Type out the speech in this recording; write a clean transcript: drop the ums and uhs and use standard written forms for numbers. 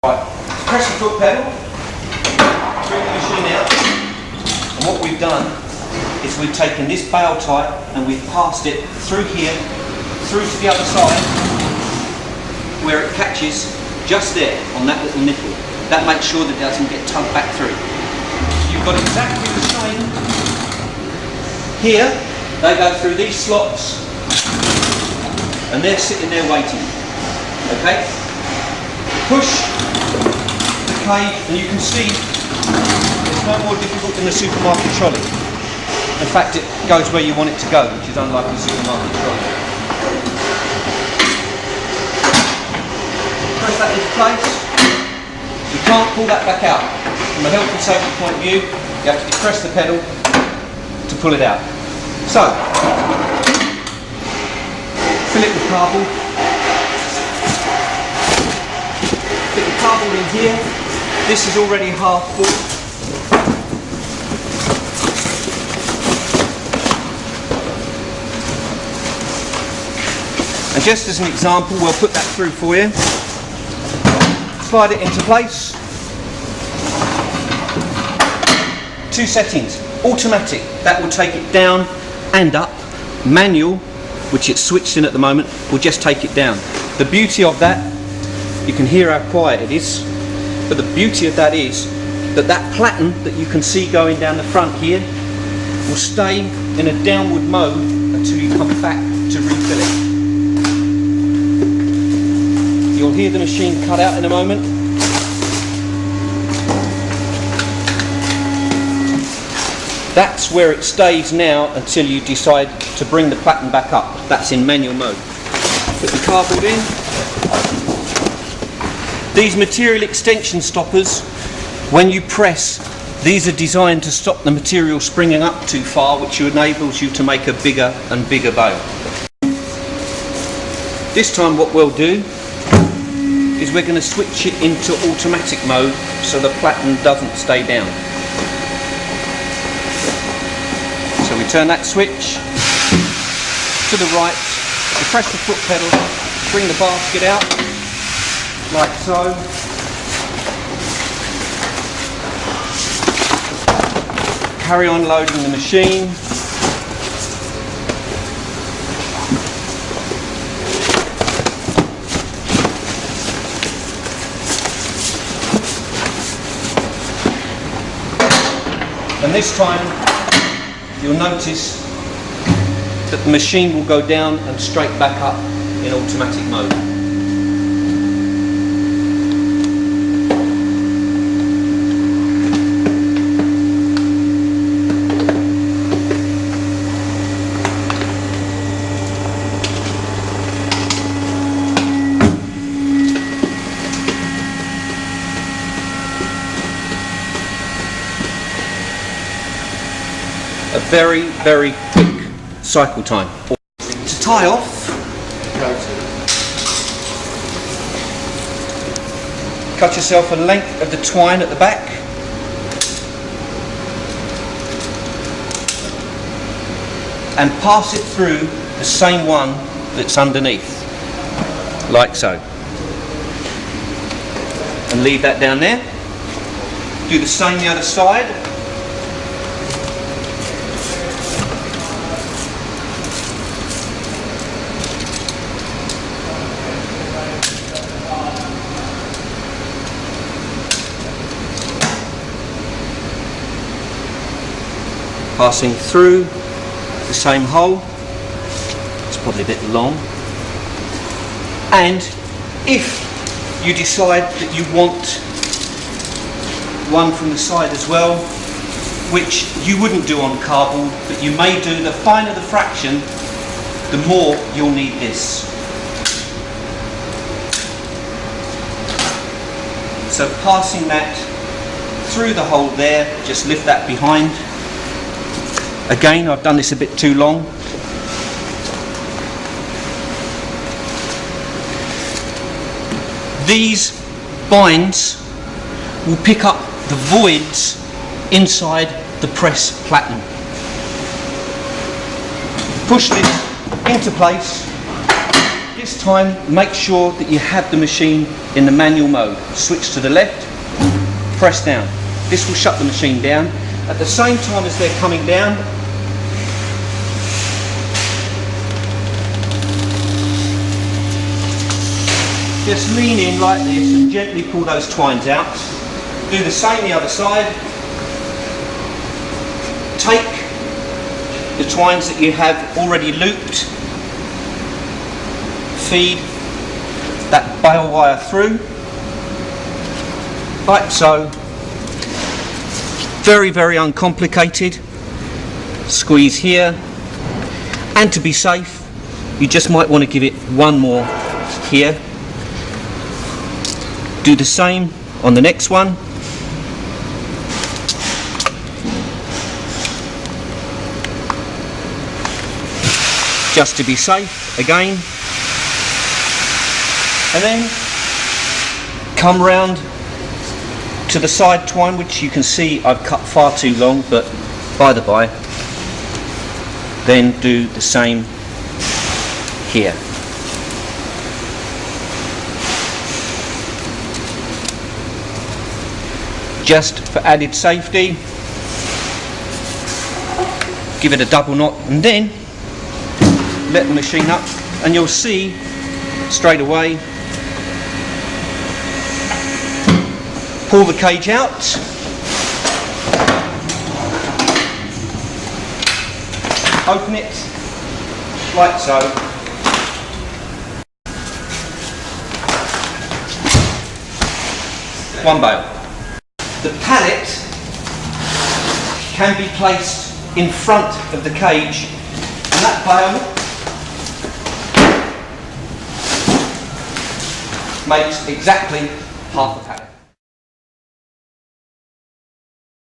Right, press the foot pedal, bring the machine out, and what we've done is we've taken this bail type and we've passed it through here, through to the other side, where it catches just there on that little nipple. That makes sure that it doesn't get tugged back through. You've got exactly the same here. They go through these slots and they're sitting there waiting. Okay? Push the cage and you can see it's no more difficult than the supermarket trolley. In fact, it goes where you want it to go, which is unlike the supermarket trolley. Press that into place. You can't pull that back out. From a health and safety point of view, you have to depress the pedal to pull it out. So, fill it with carboard. Put the carboard in here. This is already half full. And just as an example, we'll put that through for you. Slide it into place. 2 settings. Automatic, that will take it down and up. Manual, which it's switched in at the moment, will just take it down. The beauty of that, you can hear how quiet it is, but the beauty of that is that that platen that you can see going down the front here will stay in a downward mode until you come back to refill it. You'll hear the machine cut out in a moment. That's where it stays now until you decide to bring the platen back up. That's in manual mode. Put the carboard in. These material extension stoppers, when you press, these are designed to stop the material springing up too far, which enables you to make a bigger and bigger bail. This time what we'll do is we're going to switch it into automatic mode so the platen doesn't stay down. So we turn that switch to the right, we press the foot pedal, bring the basket out, like so. Carry on loading the machine. And this time you'll notice that the machine will go down and straight back up in automatic mode. A very, very quick cycle time. To tie off, cut yourself a length of the twine at the back, and pass it through the same one that's underneath, like so. And leave that down there. Do the same the other side. Passing through the same hole. It's probably a bit long. And if you decide that you want one from the side as well, which you wouldn't do on carboard, but you may do, the finer the fraction, the more you'll need this. So passing that through the hole there, just lift that behind. Again, I've done this a bit too long. These binds will pick up the voids inside the press platen. Push this into place This time, make sure that you have the machine in the manual mode. Switch to the left, press down. This will shut the machine down. At the same time as they're coming down, just lean in like this and gently pull those twines out. Do the same the other side. Take the twines that you have already looped, feed that bale wire through, like so. Very, very uncomplicated. Squeeze here, and to be safe, you just might want to give it one more here. Do the same on the next one. Just to be safe again. And then come round to the side twine, which you can see I've cut far too long, but by the by. Then do the same here. Just for added safety, give it a double knot and then let the machine up, and you'll see straight away. Pull the cage out, open it like so. One bale. The pallet can be placed in front of the cage, and that bale makes exactly half a pallet.